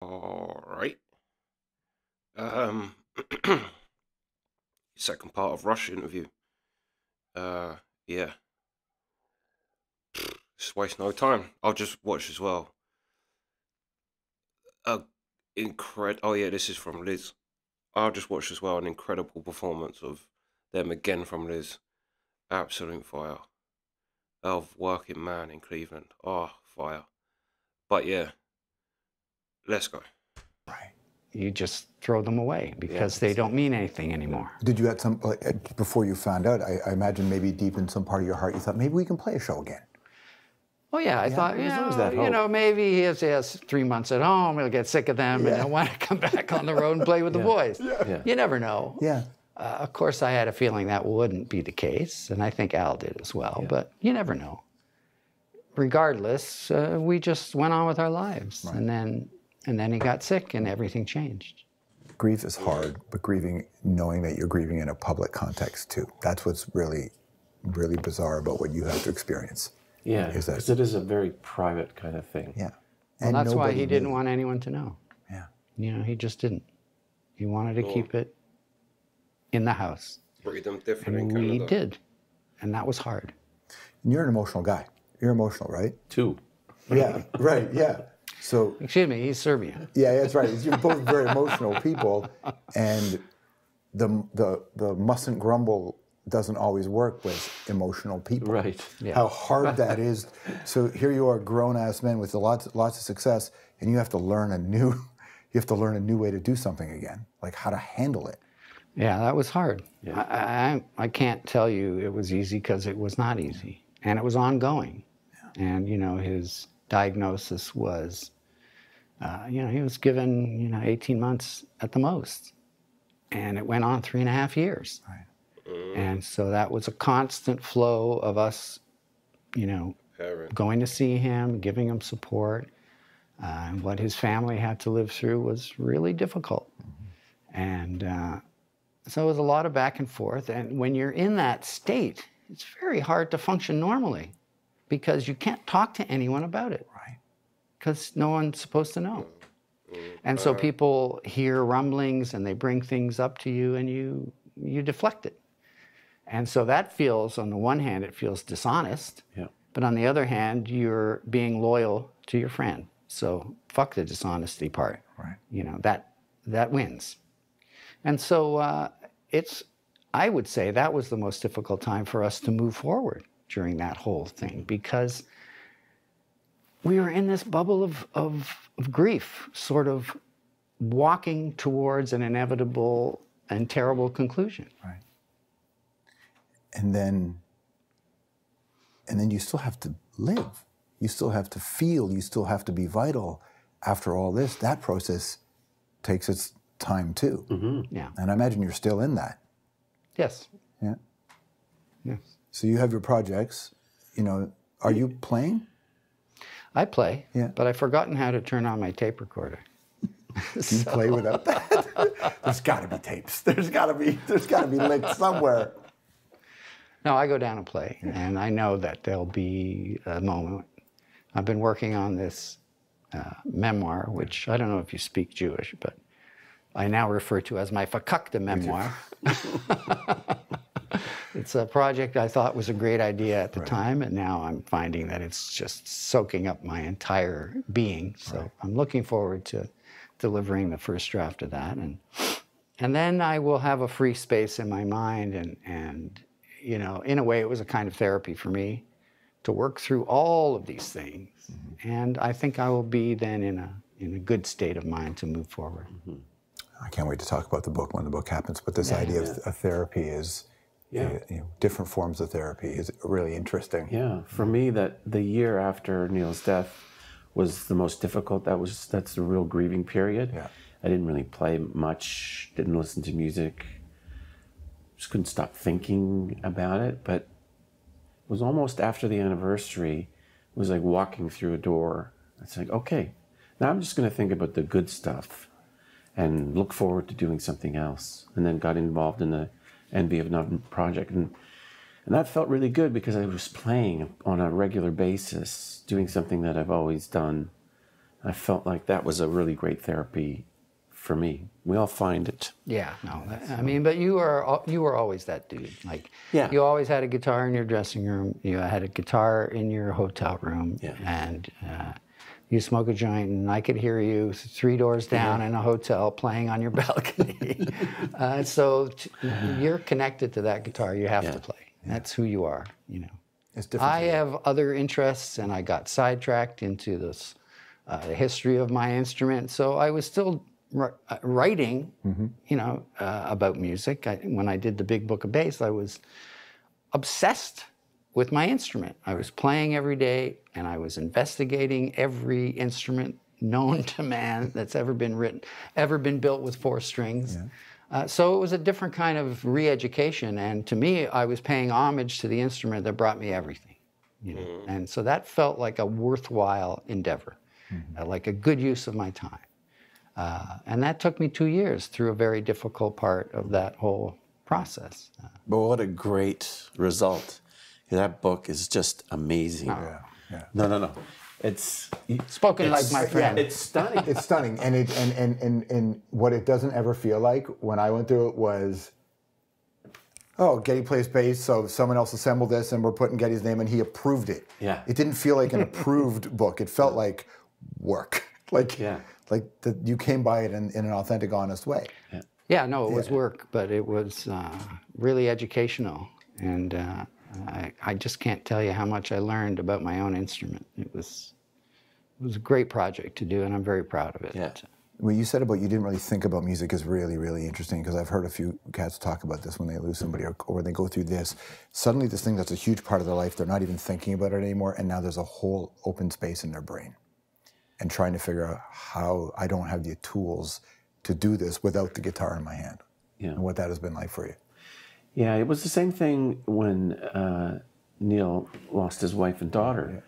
All right. Um, second part of Rush interview. Yeah. Just waste no time. I'll just watch as well. Oh yeah, this is from Liz. I'll just watch as well an incredible performance of them again from Liz. Absolute fire. Of Working Man in Cleveland. Oh, fire. But yeah, let's go. Right. You just throw them away because they don't mean anything anymore. Did you at some before you found out? I imagine maybe deep in some part of your heart you thought maybe we can play a show again. Oh yeah, I thought, there's always that hope. maybe he has 3 months at home, he'll get sick of them and he'll want to come back on the road and play with the boys. Yeah. You never know. Yeah. Of course, I had a feeling that wouldn't be the case, and I think Al did as well, but you never know. Regardless, we just went on with our lives, and then he got sick and everything changed. Grief is hard, but knowing that you're grieving in a public context too. That's what's really, really bizarre about what you have to experience. Yeah, because it is a very private kind of thing. Yeah. And that's why he didn't want anyone to know. Yeah. He just didn't. He wanted to keep it in the house. Breed them different in And Canada. we did. And that was hard. And you're an emotional guy. You're emotional, right? Two. Yeah, right, yeah. So, Excuse me, he's Serbian. yeah, that's right. You're both very emotional people, and the mustn't grumble doesn't always work with emotional people. Right. Yeah. How hard that is. So here you are, grown-ass men with lots of success, and you have to learn a new way to do something again, like how to handle it. Yeah, that was hard. Yeah. I can't tell you it was easy because it was not easy. And it was ongoing. Yeah. And, his diagnosis was, he was given, 18 months at the most. And it went on 3.5 years. Right. And so that was a constant flow of us, going to see him, giving him support. And what his family had to live through was really difficult. Mm-hmm. And so it was a lot of back and forth. And when you're in that state, it's very hard to function normally because you can't talk to anyone about it. Right. Because no one's supposed to know. And so people hear rumblings and they bring things up to you and you deflect it. And so that feels, on the one hand, it feels dishonest. Yeah. But on the other hand, you're being loyal to your friend. So fuck the dishonesty part. Right. That wins. And so I would say that was the most difficult time for us to move forward during that whole thing because we were in this bubble of grief, sort of walking towards an inevitable and terrible conclusion. Right. And then you still have to live. You still have to feel. You still have to be vital. After all this, that process takes its time too. Mm-hmm. Yeah. And I imagine you're still in that. Yes. Yeah. Yes. So you have your projects. Are you playing? I play, Yeah. but I've forgotten how to turn on my tape recorder. Do you play without that? There's got to be tapes. There's got to be links somewhere. No, I go down and play, and I know that there'll be a moment. I've been working on this memoir, which I don't know if you speak Jewish, but I now refer to as my fakakta memoir. It's a project I thought was a great idea at the time, and now I'm finding that it's just soaking up my entire being. So I'm looking forward to delivering the first draft of that, and then I will have a free space in my mind, and in a way, it was a kind of therapy for me to work through all of these things, and I think I will be then in a good state of mind to move forward. Mm-hmm. I can't wait to talk about the book when the book happens. But this idea of therapy is. Different forms of therapy is really interesting. Yeah, for me, that the year after Neil's death was the most difficult. That's the real grieving period. Yeah. I didn't really play much, didn't listen to music, just couldn't stop thinking about it. But it was almost after the anniversary, it was like walking through a door. It's like, okay, now I'm just going to think about the good stuff and look forward to doing something else. And then got involved in the Envy of None project, and that felt really good because I was playing on a regular basis, doing something that I've always done, I felt like that was a really great therapy for me. We all find it. Yeah, no, I mean, but you were always that dude. Like, Yeah. you always had a guitar in your dressing room. You had a guitar in your hotel room, Yeah. and you smoke a joint, and I could hear you 3 doors down in a hotel playing on your balcony. You're connected to that guitar. You have to play. That's who you are. You know. It's different. I have other interests, and I got sidetracked into this the history of my instrument. So I was still writing, you know, about music. When I did the Big Book of Bass, I was obsessed with my instrument. I was playing every day, and I was investigating every instrument known to man that's ever been built with 4 strings. Yeah. So it was a different kind of re-education, and to me, I was paying homage to the instrument that brought me everything. You know? And so that felt like a worthwhile endeavor, like a good use of my time. And that took me 2 years through a very difficult part of that whole process. But what a great result. That book is just amazing. No. It's spoken like my friend. Yeah, it's stunning. It's stunning, and what it doesn't ever feel like when I went through it was, oh, Geddy plays bass, so someone else assembled this, and we're putting Geddy's name, and he approved it. Yeah. It didn't feel like an approved book. It felt like work. Like you came by it in an authentic, honest way. Yeah, no, it was work, but it was really educational, and I just can't tell you how much I learned about my own instrument. It was a great project to do, and I'm very proud of it. Yeah. What you said about you didn't really think about music is really, really interesting, because I've heard a few cats talk about this when they lose somebody or when they go through this. Suddenly this thing that's a huge part of their life, they're not even thinking about it anymore, and now there's a whole open space in their brain. And trying to figure out how I don't have the tools to do this without the guitar in my hand. Yeah. And what that has been like for you. Yeah, it was the same thing when Neil lost his wife and daughter.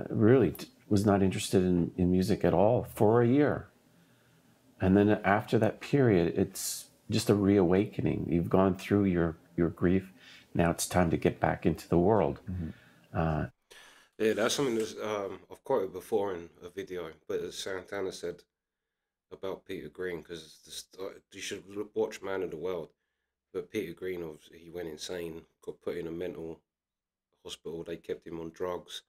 Really was not interested in music at all for a year. And then after that period, it's just a reawakening. You've gone through your grief. Now it's time to get back into the world. Yeah, that's something that's I've quoted before in a video, but as Santana said about Peter Green, because you should watch Man of the World. But Peter Green, obviously, he went insane, got put in a mental hospital. They kept him on drugs.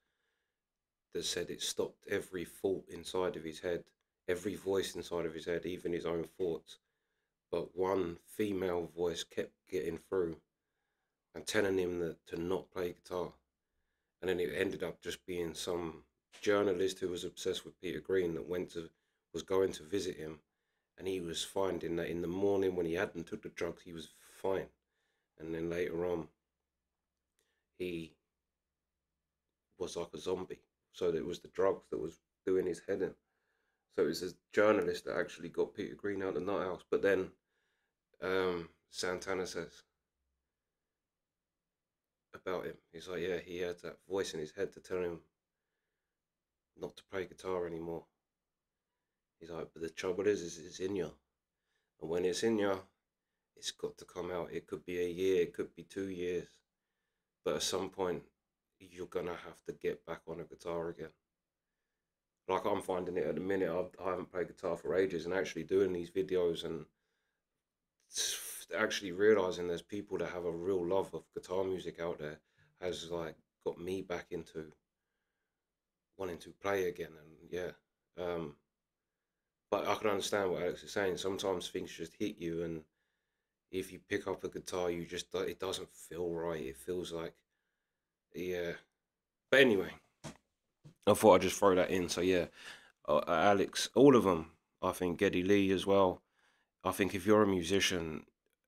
That said it stopped every thought inside of his head, every voice inside of his head, even his own thoughts. But one female voice kept getting through and telling him that to not play guitar. And then it ended up just being some journalist who was obsessed with Peter Green that was going to visit him, and he was finding that in the morning when he hadn't took the drugs, he was fine, and then later on, he was like a zombie. So it was the drugs that was doing his head in. So it was a journalist that actually got Peter Green out of the nut house. But then Santana says about him, he's like, yeah, he had that voice in his head to tell him not to play guitar anymore. He's like, but the trouble is it's in you. And when it's in you, it's got to come out. It could be a year, it could be 2 years. But at some point, you're going to have to get back on a guitar again. Like I'm finding it at the minute, I haven't played guitar for ages, and actually doing these videos and actually realising there's people that have a real love of guitar music out there has like got me back into wanting to play again. And yeah, but I can understand what Alex is saying. Sometimes things just hit you, and if you pick up a guitar, it doesn't feel right. It feels like, yeah. But anyway, I thought I'd just throw that in. So yeah, Alex, all of them. I think Geddy Lee as well. I think if you're a musician,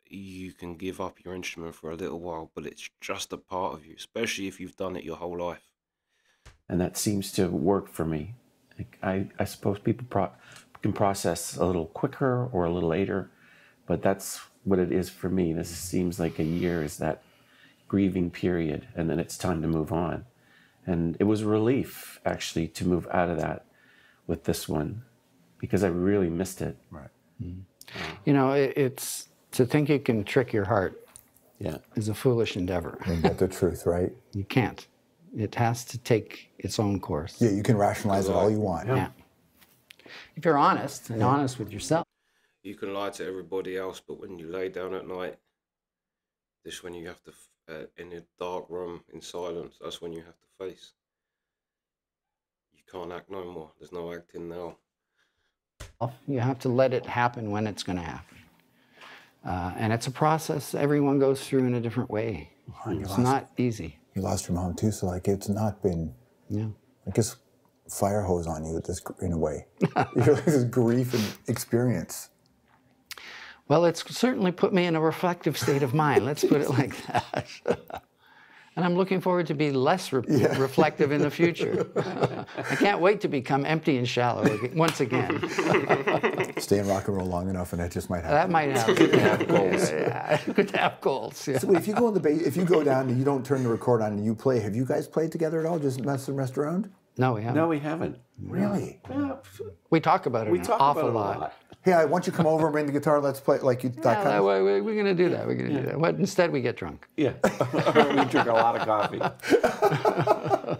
you can give up your instrument for a little while, but it's just a part of you, especially if you've done it your whole life. And that seems to work for me. I suppose people can process a little quicker or a little later, but that's what it is for me. This seems like a year is that grieving period, and then it's time to move on. And it was a relief, actually, to move out of that with this one, because I really missed it. Right. You know, it's to think you can trick your heart. Yeah. Is a foolish endeavor. And get the truth, right? You can't. It has to take its own course. Yeah, you can rationalize it all you want. Yeah. if you're honest and honest with yourself. You can lie to everybody else, but when you lay down at night, this is when you have to, in a dark room, in silence, that's when you have to face. You can't act no more. There's no acting now. You have to let it happen when it's going to happen. And it's a process everyone goes through in a different way. It's not easy. You lost your mom too, so like it's not been, I guess, fire hose on you this, in a way. You're like this grief and experience. Well, it's certainly put me in a reflective state of mind. Let's put it like that. And I'm looking forward to be less reflective in the future. I can't wait to become empty and shallow once again. Stay in rock and roll long enough, and it just might happen. That might happen. Good to have goals. Yeah, good to have goals. Yeah. So wait, if you go in the if you go down and you don't turn the record on and you play, have you guys played together at all? Just messed around? No, we haven't. No, we haven't. Really? Yeah. We talk about it We an talk awful about it a lot. lot. Hey, I want you to come over and bring the guitar. Let's play like you. That kind of... We're going to do that. We're going to do that. But instead, we get drunk. Yeah. We drink a lot of coffee.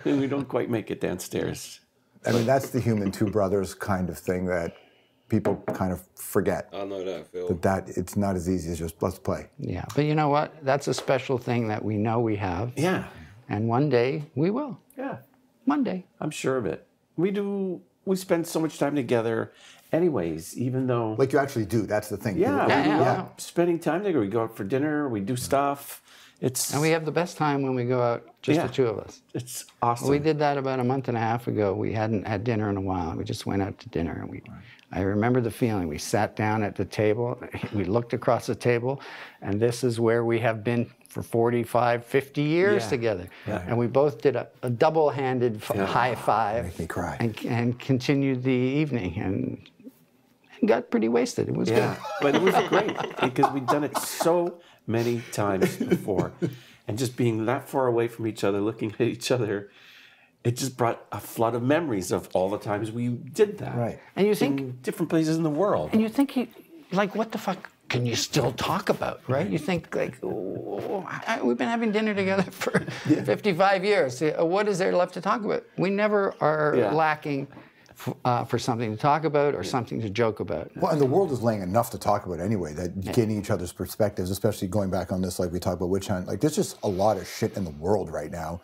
We don't quite make it downstairs. I mean, that's the human two brothers kind of thing that people kind of forget. I know that, Phil. That it's not as easy as just let's play. Yeah, but you know what? That's a special thing that we know we have. Yeah. And one day we will. Yeah. One day. I'm sure of it. We spend so much time together anyways, even though... Like you actually do. That's the thing. Yeah. Spending time together. We go out for dinner. We do stuff. And we have the best time when we go out, just the two of us. It's awesome. We did that about a month and a half ago. We hadn't had dinner in a while. We just went out to dinner. And I remember the feeling. We sat down at the table. We looked across the table. And this is where we have been for 45, 50 years together. Yeah. And we both did a double-handed high five. Make me cry. And continued the evening. And got pretty wasted. It was good. But it was great because we'd done it so many times before. And just being that far away from each other, looking at each other, it just brought a flood of memories of all the times we did that. Right. And you think... in different places in the world. And you think, like, what the fuck can you still talk about, right? You think, like, we've been having dinner together for 55 years. What is there left to talk about? We never are lacking for something to talk about or something to joke about. Well, and the world is laying enough to talk about anyway, that gaining each other's perspectives, especially going back on this, like we talked about witch hunt. Like, there's just a lot of shit in the world right now.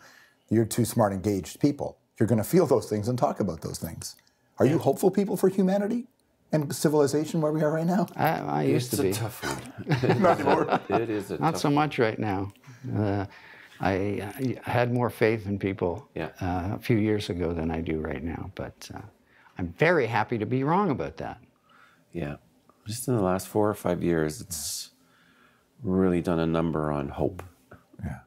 You're two smart, engaged people. You're going to feel those things and talk about those things. Are you hopeful people for humanity and civilization where we are right now? I used to be. It's a tough one. Not anymore. It is a Not tough so much right now. I had more faith in people a few years ago than I do right now, but I'm very happy to be wrong about that. Yeah. Just in the last 4 or 5 years, it's really done a number on hope. Yeah.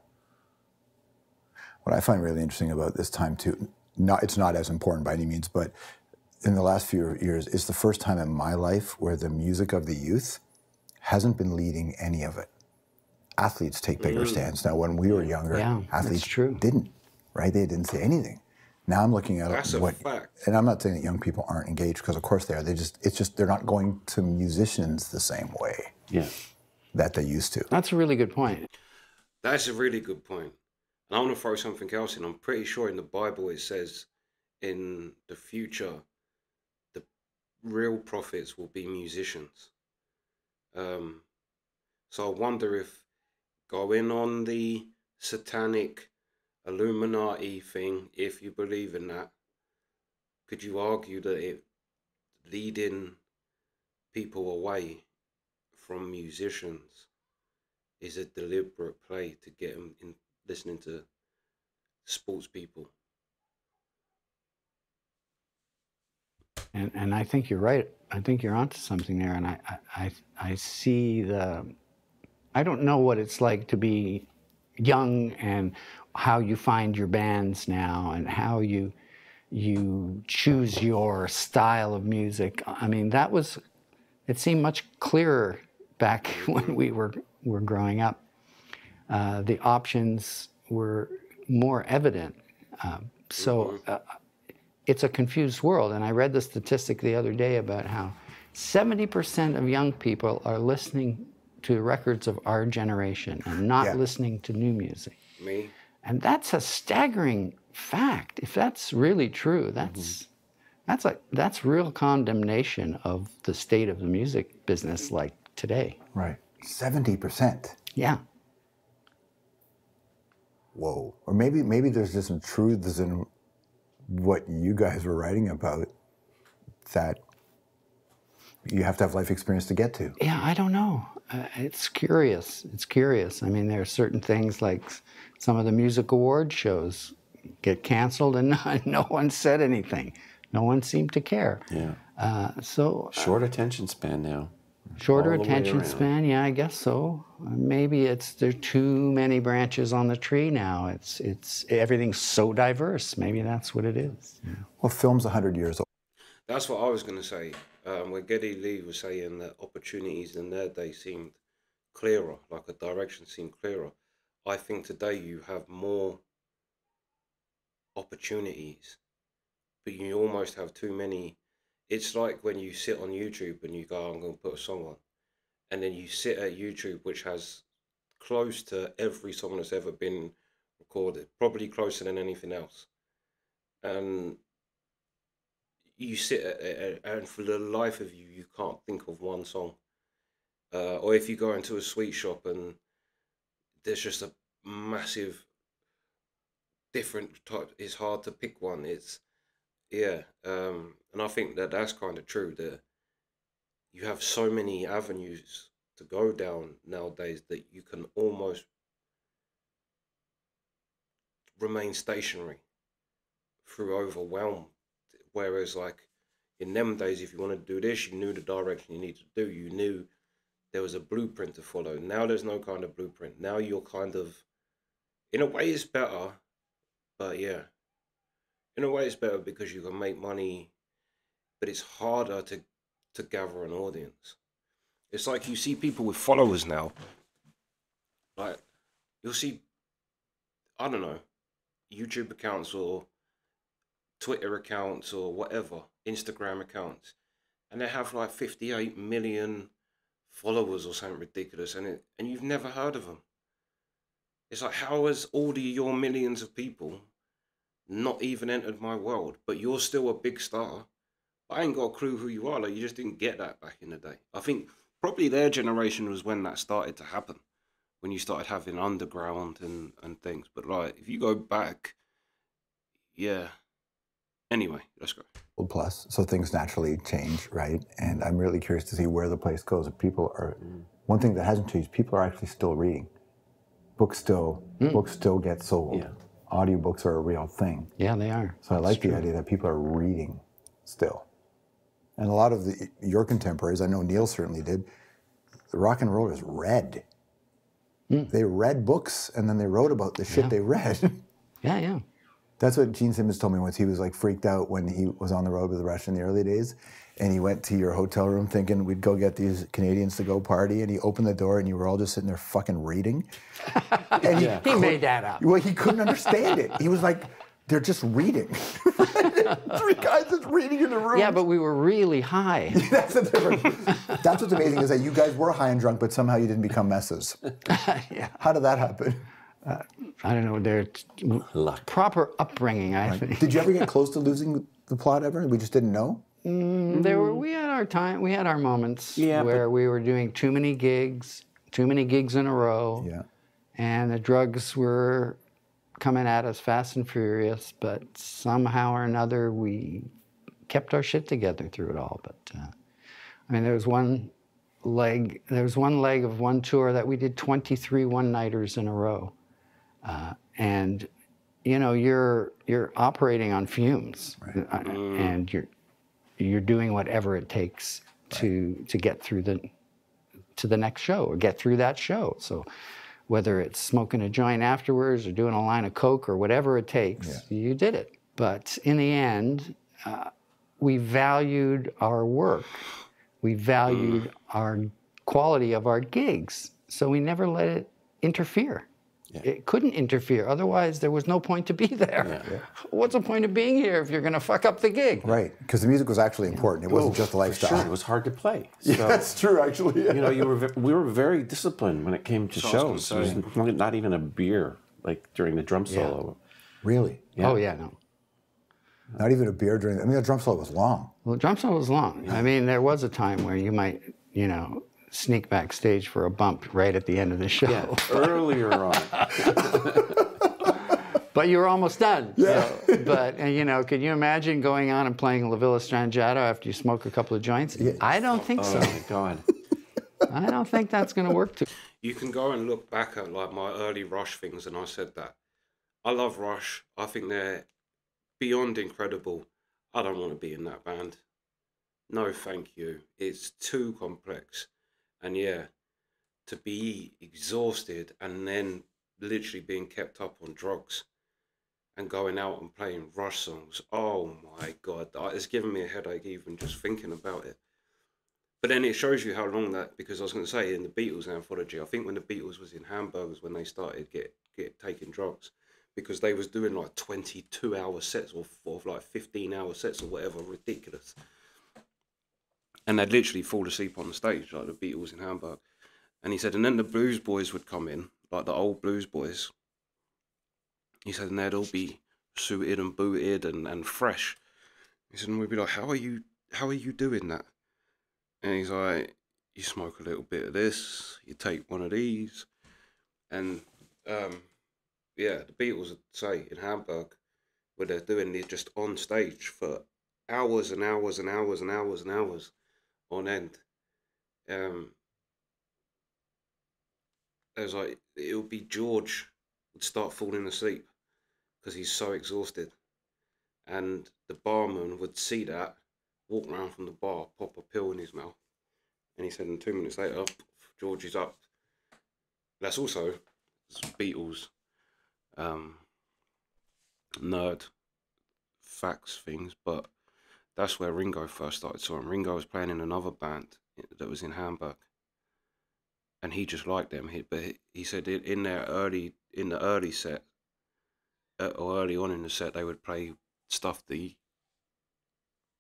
What I find really interesting about this time too, it's not as important by any means, but in the last few years, it's the first time in my life where the music of the youth hasn't been leading any of it. Athletes take bigger stands. Now, when we were younger, athletes didn't, right? They didn't say anything. Now I'm looking at That's a fact. And I'm not saying that young people aren't engaged, because of course they are. They're not going to musicians the same way that they used to. That's a really good point. That's a really good point. And I want to throw something else in. I'm pretty sure in the Bible it says in the future, the real prophets will be musicians. So I wonder if going on the satanic Illuminati thing, if you believe in that, could you argue that it leading people away from musicians is a deliberate play to get them in listening to sports people? And I think you're right. I think you're onto something there. And I see I don't know what it's like to be young and how you find your bands now and how you choose your style of music. I mean, it seemed much clearer back when we were growing up. The options were more evident. It's a confused world. And I read the statistic the other day about how 70% of young people are listening to records of our generation and not listening to new music. And that's a staggering fact. If that's really true, that's That's real condemnation of the state of the music business like today. Right. 70%. Yeah. Whoa. Or maybe there's just some truths in what you guys were writing about that you have to have life experience to get to. Yeah, I don't know. It's curious. It's curious. I mean, there are certain things like some of the music award shows get canceled and no one said anything. No one seemed to care. Yeah. Short attention span now. Shorter All the way attention around. span, yeah, I guess so. Maybe there are too many branches on the tree now. It's everything's so diverse. Maybe that's what it is. Yeah. Well, film's 100 years old. That's what I was going to say. When Geddy Lee was saying that opportunities in their day seemed clearer, like a direction seemed clearer, I think today you have more opportunities, but you almost have too many. It's like when you sit on YouTube and you go, I'm going to put a song on, and then you sit at YouTube, which has close to every song that's ever been recorded, probably closer than anything else. And you sit and for the life of you, you can't think of one song. Or if you go into a sweet shop and there's just a massive different type, it's hard to pick one. And I think that that's kind of true, that you have so many avenues to go down nowadays that you can almost remain stationary through overwhelm. Whereas like in them days, if you wanted to do this, you knew the direction you needed to do. You knew there was a blueprint to follow. Now there's no kind of blueprint. Now you're kind of, in a way it's better, but yeah. In a way it's better because you can make money, but it's harder to gather an audience. It's like you see people with followers now. Like, you'll see, I don't know, YouTube accounts or Twitter accounts or whatever, Instagram accounts, and they have like 58 million followers or something ridiculous, and you've never heard of them. It's like, how has all your millions of people not even entered my world, but you're still a big star? I ain't got a clue who you are. Like, you just didn't get that back in the day. I think probably their generation was when that started to happen, when you started having underground and things. But like, if you go back, yeah. Anyway, let's go. Plus, so things naturally change, right? And I'm really curious to see where the place goes. If people are, one thing that hasn't changed, people are actually still reading. Books still get sold. Yeah. Audiobooks are a real thing. Yeah, they are. So I like the idea that people are reading still. And a lot of your contemporaries, I know Neil certainly did, the rock and rollers read. They read books and then they wrote about the shit they read. Yeah, yeah. That's what Gene Simmons told me once. He was like freaked out when he was on the road with the Rush in the early days. And he went to your hotel room thinking we'd go get these Canadians to go party. And he opened the door and you were all just sitting there fucking reading. And He made that up. Well, he couldn't understand it. He was like, they're just reading. Three guys just reading in the room. Yeah, but we were really high. That's the difference. That's what's amazing is that you guys were high and drunk, but somehow you didn't become messes. Yeah. How did that happen? I don't know, their proper upbringing, I think. Did you ever get close to losing the plot ever? We just didn't know? We had our time, we had our moments where we were doing too many gigs in a row. Yeah. And the drugs were coming at us fast and furious, but somehow or another we kept our shit together through it all. But I mean, there was one leg of one tour that we did 23 one-nighters in a row. And you know, you're operating on fumes, and you're doing whatever it takes to get through to the next show or get through that show. So whether it's smoking a joint afterwards or doing a line of coke or whatever it takes, you did it. But in the end, we valued our work. We valued our quality of our gigs. So we never let it interfere. Yeah. It couldn't interfere. Otherwise, there was no point to be there. Yeah. What's the point of being here if you're going to fuck up the gig? Right, because the music was actually important. It wasn't just a lifestyle. Sure. It was hard to play. So, yeah, that's true, actually. Yeah. You know, we were very disciplined when it came to shows. It was not even a beer, like during the drum solo. Really? Yeah. Oh, yeah, no. Not even a beer during. I mean, the drum solo was long. Well, the drum solo was long. Yeah. I mean, there was a time where you might, you know, sneak backstage for a bump right at the end of the show. Yeah, earlier on. But you were almost done. Yeah. So, but, you know, can you imagine going on and playing La Villa Strangiato after you smoke a couple of joints? Yeah. I don't think so. Oh, my God. I don't think that's going to work too. You can go and look back at like my early Rush things, and I said that. I love Rush. I think they're beyond incredible. I don't want to be in that band. No, thank you. It's too complex. And yeah, to be exhausted and then literally being kept up on drugs and going out and playing Rush songs. Oh my God, it's giving me a headache even just thinking about it. But then it shows you how long that, because I was going to say in the Beatles anthology, I think when the Beatles was in Hamburg was when they started get taking drugs, because they was doing like 22-hour sets or like 15-hour sets or whatever, ridiculous. And they'd literally fall asleep on the stage, like the Beatles in Hamburg. And he said, and then the blues boys would come in, like the old blues boys. He said, and they'd all be suited and booted and fresh. He said, and we'd be like, how are you doing that? And he's like, you smoke a little bit of this, you take one of these. And yeah, the Beatles would say in Hamburg, where they're doing this just on stage for hours and hours and hours and hours and hours on end. It was like, it would be George would start falling asleep because he's so exhausted. And the barman would see that, walk around from the bar, pop a pill in his mouth. And he said, and 2 minutes later, George is up. That's also Beatles nerd facts things, but that's where Ringo first started. So Ringo was playing in another band that was in Hamburg, and he just liked them. But he said in the early set, or early on in the set, they would play stuff the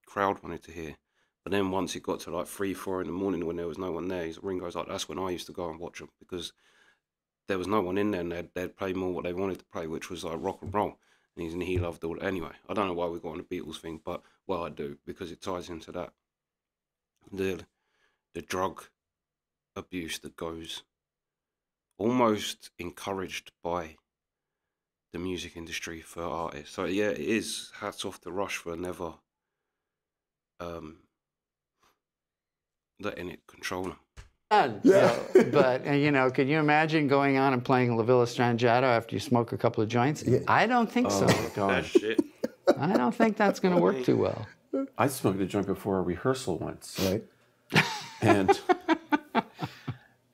crowd wanted to hear. But then once it got to like 3, 4 in the morning when there was no one there, Ringo's like, that's when I used to go and watch them, because there was no one in there, and they'd play more what they wanted to play, which was like rock and roll. And he loved all. Anyway, I don't know why we got on the Beatles thing, but well, I do, because it ties into that. The drug abuse that goes almost encouraged by the music industry for artists. So yeah, it is hats off to Rush for never letting it control them. Yeah. So, but, you know, can you imagine going on and playing La Villa Strangiato after you smoke a couple of joints? Yeah. I don't think so. Oh, God. That shit. I don't think that's going to work too well. I smoked a joint before a rehearsal once. Right.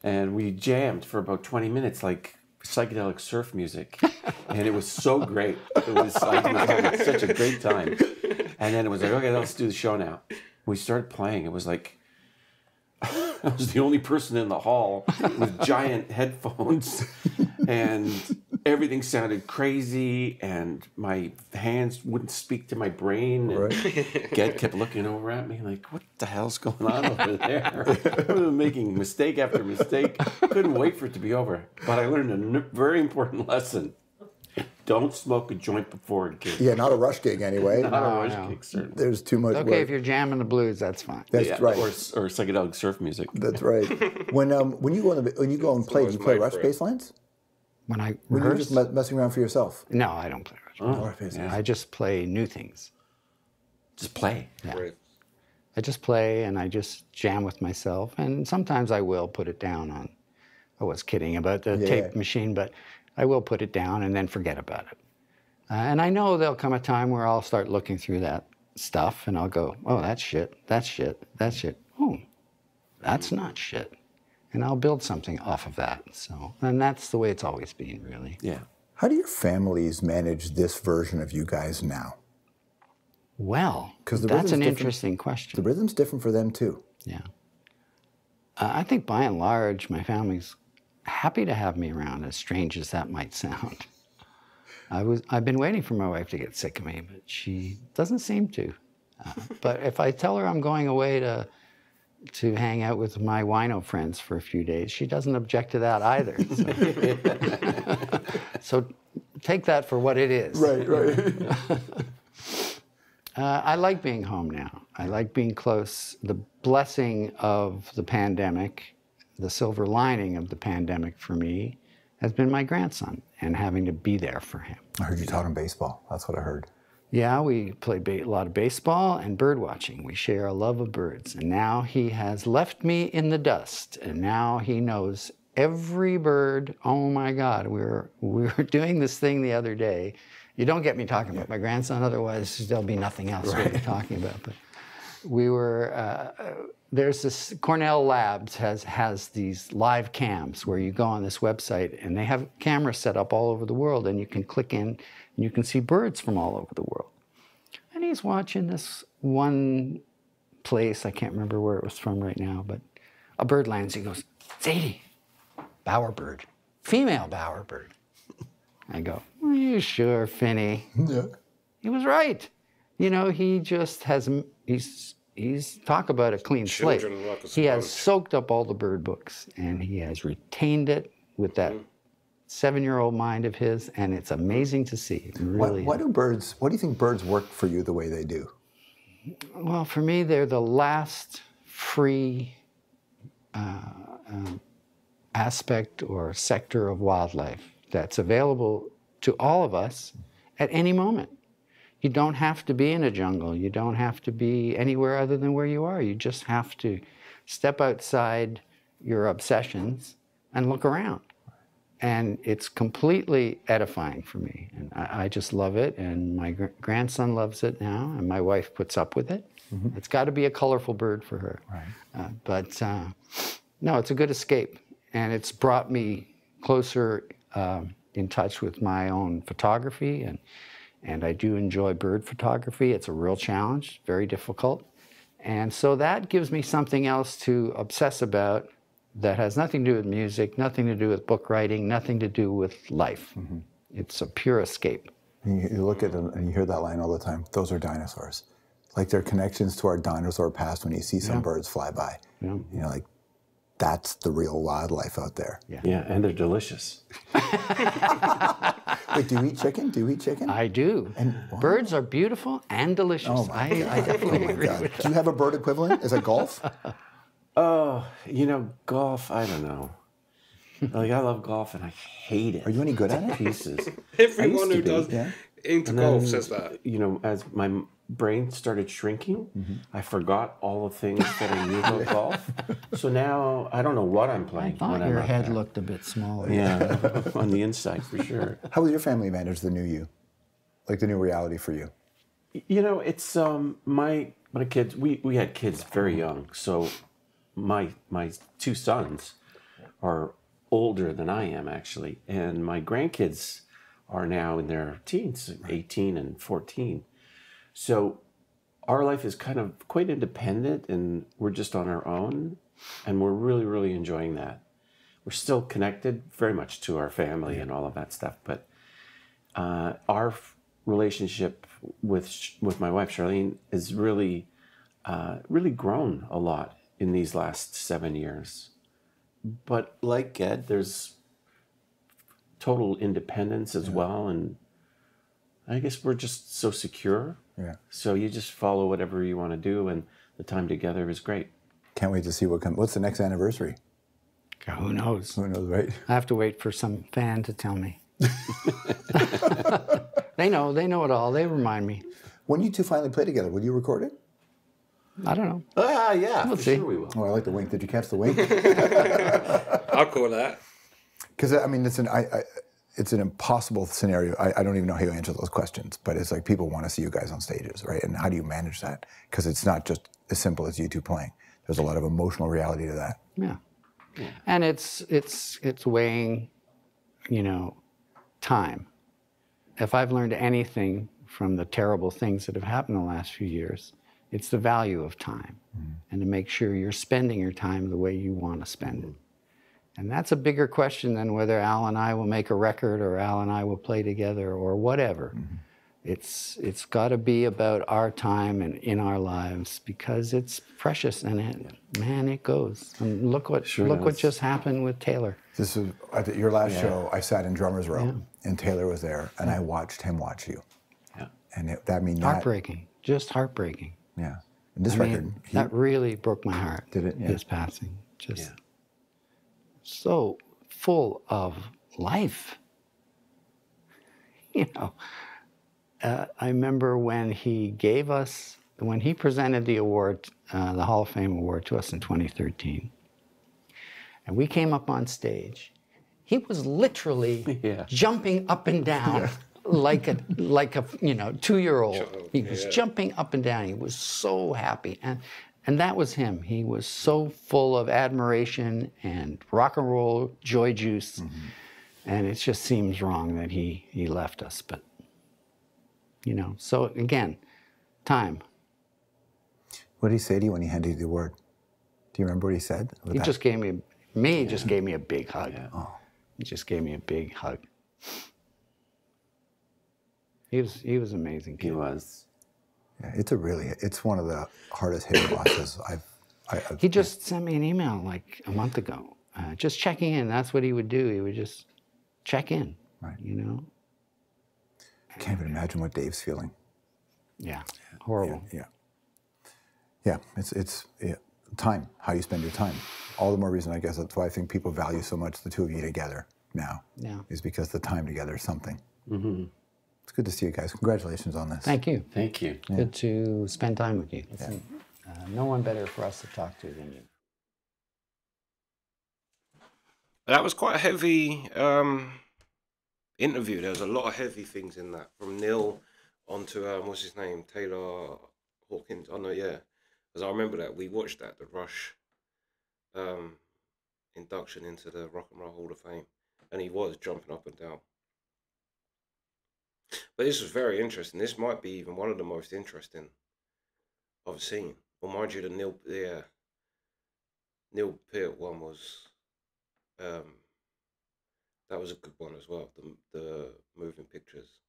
And we jammed for about 20 minutes, like psychedelic surf music. And it was so great. It was like, we had such a great time. And then it was like, okay, let's do the show now. We started playing. It was like, I was the only person in the hall with giant headphones, and everything sounded crazy, and my hands wouldn't speak to my brain. And Right. Ged kept looking over at me like, what the hell's going on over there? I was making mistake after mistake. Couldn't wait for it to be over. But I learned a very important lesson. Don't smoke a joint before a gig. Yeah, not a Rush gig anyway. Not a Rush gig, certainly. There's too much Okay, work. if you're jamming the blues, that's fine. That's right. Or psychedelic surf music. That's right. When you go and play, do you play Rush bass lines? When I When you're rehearse? just messing around for yourself? No, I don't play Rush. Rush bass lines. I just play new things. Just play. Yeah. Right. I just play and I just jam with myself. And sometimes I will put it down on, I was kidding about the tape machine, but I will put it down and then forget about it. And I know there'll come a time where I'll start looking through that stuff and I'll go, oh, that's shit, that's shit, that's shit. Oh, that's not shit. And I'll build something off of that. So, and that's the way it's always been, really. Yeah. How do your families manage this version of you guys now? Well, 'Cause the that's rhythm's an different. interesting question. The rhythm's different for them too. Yeah. I think by and large, my family's happy to have me around, as strange as that might sound. I've been waiting for my wife to get sick of me, but she doesn't seem to. But if I tell her I'm going away to hang out with my wino friends for a few days, she doesn't object to that either. So take that for what it is. Right, right. I like being home now. I like being close. The blessing of the pandemic, the silver lining of the pandemic for me, has been my grandson and having to be there for him. I heard you taught him baseball. That's what I heard. Yeah, we played a lot of baseball and bird watching. We share a love of birds. And now he has left me in the dust. And now he knows every bird. Oh my God, we were doing this thing the other day. You don't get me talking about my grandson, otherwise there'll be nothing else we'll be talking about. But we were, there's this, Cornell Labs has these live cams where you go on this website and they have cameras set up all over the world and you can click in and you can see birds from all over the world. And he's watching this one place, I can't remember where it was from right now, but a bird lands. He goes, Zadie, bowerbird, female bowerbird. I go, are you sure, Finney? Yeah. He was right. You know, he just has, he's talk about a clean slate. He has soaked up all the bird books and he has retained it with that 7-year-old mind of his, and it's amazing to see. It really Why do you think birds work for you the way they do? Well, for me, they're the last free aspect or sector of wildlife that's available to all of us at any moment. You don't have to be in a jungle. You don't have to be anywhere other than where you are. You just have to step outside your obsessions and look around. And it's completely edifying for me. And I just love it. And my grandson loves it now. And my wife puts up with it. Mm-hmm. It's got to be a colorful bird for her. Right. No, it's a good escape. And it's brought me closer in touch with my own photography. And I do enjoy bird photography. It's a real challenge, very difficult. And so that gives me something else to obsess about that has nothing to do with music, nothing to do with book writing, nothing to do with life. Mm-hmm. It's a pure escape. And you look at them and you hear that line all the time, those are dinosaurs. Like their connections to our dinosaur past when you see some birds fly by. Yeah. You know, like that's the real wildlife out there. Yeah, and they're delicious. Wait, do you eat chicken? Do you eat chicken? I do. And birds are beautiful and delicious. Oh I definitely agree with that. Do you have a bird equivalent? Is it golf? Oh, you know, golf, I don't know. Like, I love golf and I hate it. Are you any good at it? Pieces. Everyone who does into golf says that. You know, as my brain started shrinking, I forgot all the things that I knew about golf. So now I don't know what I'm playing. I thought your head looked a bit smaller. Yeah, on the inside for sure. How will your family manage the new you? Like the new reality for you? You know, it's my kids, we had kids very young, so my two sons are older than I am, actually, and my grandkids are now in their teens, 18 and 14. So our life is kind of quite independent, and we're just on our own, and we're really, really enjoying that. We're still connected very much to our family and all of that stuff, but our relationship with my wife, Charlene, is really, really grown a lot in these last 7 years. But like Ed, there's total independence as well, and I guess we're just so secure. Yeah. So you just follow whatever you want to do, and the time together is great. Can't wait to see what comes. What's the next anniversary? God, who knows? Who knows, right? I have to wait for some fan to tell me. They know it all. They remind me. When you two finally play together, will you record it? I don't know. Yeah, we'll for see. sure we will. Oh, I like the wink. Did you catch the wink? I'll call that. Because I mean, it's an impossible scenario. I don't even know how you answer those questions, but it's like people want to see you guys on stages, right? And how do you manage that? Because it's not just as simple as you two playing. There's a lot of emotional reality to that. Yeah. And it's weighing, you know, time. If I've learned anything from the terrible things that have happened in the last few years, it's the value of time, and to make sure you're spending your time the way you want to spend it. And that's a bigger question than whether Al and I will make a record or Al and I will play together or whatever. It's got to be about our time and in our lives, because it's precious, and it goes. And look what just happened with Taylor. This is at your last show. I sat in drummer's row, and Taylor was there, and I watched him watch you. Yeah. And that means heartbreaking. just heartbreaking. Yeah. And this I record, mean, that really broke my heart. Did it? Yeah. His passing, just Yeah. so full of life. You know, I remember when he presented the award, the Hall of Fame award to us in 2013, and we came up on stage. He was literally Yeah. jumping up and down like a 2-year-old. He was jumping up and down. He was so happy, and that was him. He was so full of admiration and rock and roll joy juice, and it just seems wrong that he left us. But so again, time. what did he say to you when he handed you the award? Do you remember what he said? He just gave me a big hug. Yeah. Oh. He just gave me a big hug. He was amazing. He Kid. was. Yeah, it's one of the hardest hit losses I've He just sent me an email like a month ago, just checking in. That's what he would do. He would just check in. Right. I can't even imagine what Dave's feeling. Yeah, horrible. Yeah. It's time, how you spend your time. All the more reason, I guess, that's why I think people value so much the two of you together now. Yeah. Is because the time together is something. Mm-hmm. It's good to see you guys. Congratulations on this. Thank you. Thank you. Good to spend time with you. No one better for us to talk to than you. That was quite a heavy interview. There was a lot of heavy things in that, from Neil onto what's his name, Taylor Hawkins. Oh no, yeah, because I remember that we watched that, the Rush induction into the Rock and Roll Hall of Fame, and he was jumping up and down. But this was very interesting. This might be even one of the most interesting I've seen. Well, mind you, the Neil Peart one was that was a good one as well. The moving pictures,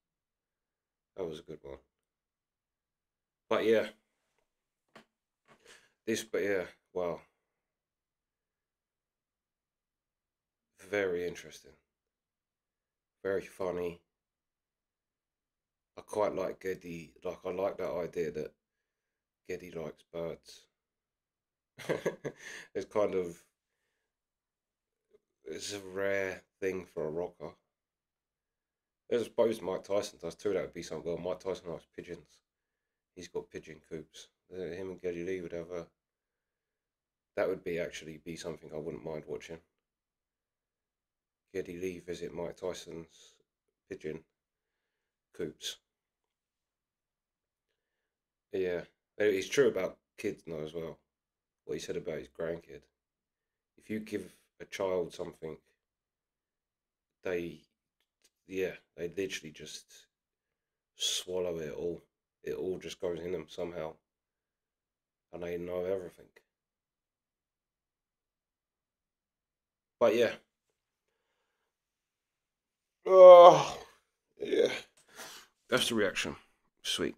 that was a good one. But yeah, wow, very interesting, very funny. I quite like Geddy. Like, I like that idea that Geddy likes birds. It's a rare thing for a rocker. I suppose Mike Tyson does too. That would be something. Well, Mike Tyson likes pigeons. He's got pigeon coops. Him and Geddy Lee would have a. That would actually be something I wouldn't mind watching. Geddy Lee visit Mike Tyson's pigeon coops. Yeah, it's true about kids now as well. What he said about his grandkid. If you give a child something, they literally just swallow it all. It all just goes in them somehow, and they know everything. But yeah. Oh, yeah. That's the reaction. Sweet.